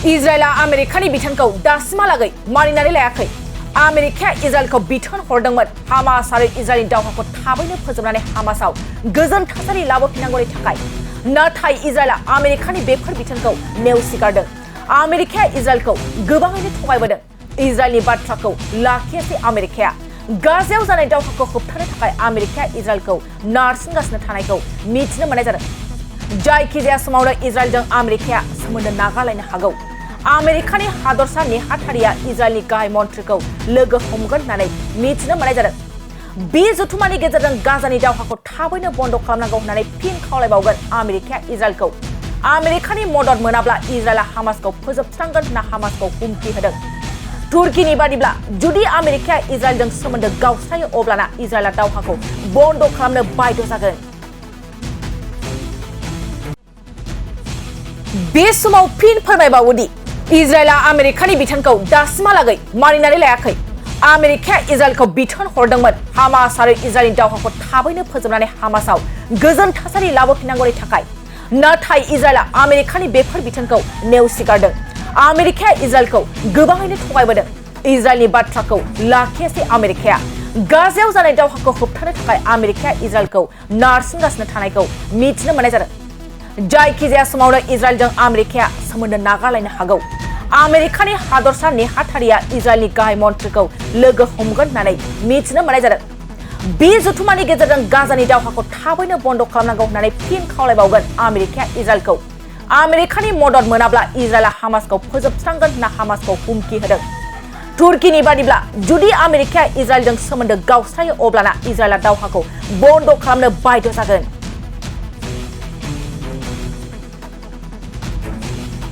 इजराइला आमेरिकानि बिथोनखौ दासिमहालागै मानिनानै लायाखै। आमेरिकाया इजराइलखौ बिथोन हरदोंमोन हामास आरो इजराइलनि दावहाखौ थाबैनो फोजोबनानै हामासआव गोजोन थासारि लाबोफिननांगौनि थाखाय। नाथाय इजराइला आमेरिकानि बेफोर बिथोनखौ नेवसिगारदों। आमेरिकाया इजराइलखौ गोबाङैनो थगायबोदों। इजराइलनि बाथ्राखौ लाखियासै आमेरिकाया। गाजायाव जानाय दावहाखौ होबथानो थाखाय आमेरिकाया इजराइलखौ नारसिनगासिनो थानायखौ मिथिनो मोननाय जादों। जायखिजाया समावनो इजराइलजों आमेरिकाया सोमोन्दो नागारलायनो हागौ। आमेरिकानि हादरसा नेहाथारिया इजराइलनि गाहाय मन्थ्रिखौ लोगो हमगोन होननानै मिथिनो मोननाय जादों। बे जथुमानि गेजेरजों गाजानि दावहाखौ थाबैनो बन्द खालामनांगौ होननानै फिन खावलायबावगोन आमेरिकाया इजराइलखौ। आमेरिकानि मदद मोनाब्ला इजराइला हामासखौ फोजोबस्रांगोन होनना हामासखौ हुमखि होदों। तुर्कीनि बादिब्ला जुदि आमेरिकाया इजराइलजों सोमोन्दो गावस्रायो अब्लाना इजराइला दावहाखौ बन्द खालामनो बाध्य जागोन। बे समाव फिन फोरमायबावोदि इजराइला आमेरिकानि बिथोनखौ दासिमहालागै मानिनानै लायाखै। आमेरिकाया इजराइलखौ बिथोन हरदोंमोन हामास आरो इजराइलनि दावहाखौ थाबैनो फोजोबनानै हामासआव गोजोन थासारि लाबोफिननांगौनि थाखाय। नाथाय इजराइला आमेरिकानि बेफोर बिथोनखौ नेवसिगारदों। आमेरिकाया इजराइलखौ गोबाङैनो थगायबोदों। इजराइलनि बाथ्राखौ लाखियासै आमेरिकाया। गाजायाव जानाय दावहाखौ होबथानो थाखाय आमेरिकाया इजराइलखौ नारसिनगासिनो थानायखौ मिथिनो मोननाय जादों। जायखिजाया समावनो इजराइलजों आमेरिकाया सोमोन्दो नागारलायनो हागौ। आमेरिकानि हादरसा नेहाथारिया इजराइलनि गाहाय मन्थ्रिखौ लोगो हमगोन होननानै मिथिनो मोननाय जादों। बे जथुमानि गेजेरजों गाजानि दावहाखौ थाबैनो बन्द खालामनांगौ होननानै फिन खावलायबावगोन आमेरिकाया इजराइलखौ। आमेरिकानि मदद मोनाब्ला इजराइला हामासखौ फोजोबस्रांगोन होनना हामासखौ हुमखि होदों। तुर्कीनि बादिब्ला जुदि आमेरिकाया इजराइलजों सोमोन्दो गावस्रायो अब्लाना इजराइला दावहाखौ बन्द खालामनो बाध्य जागोन।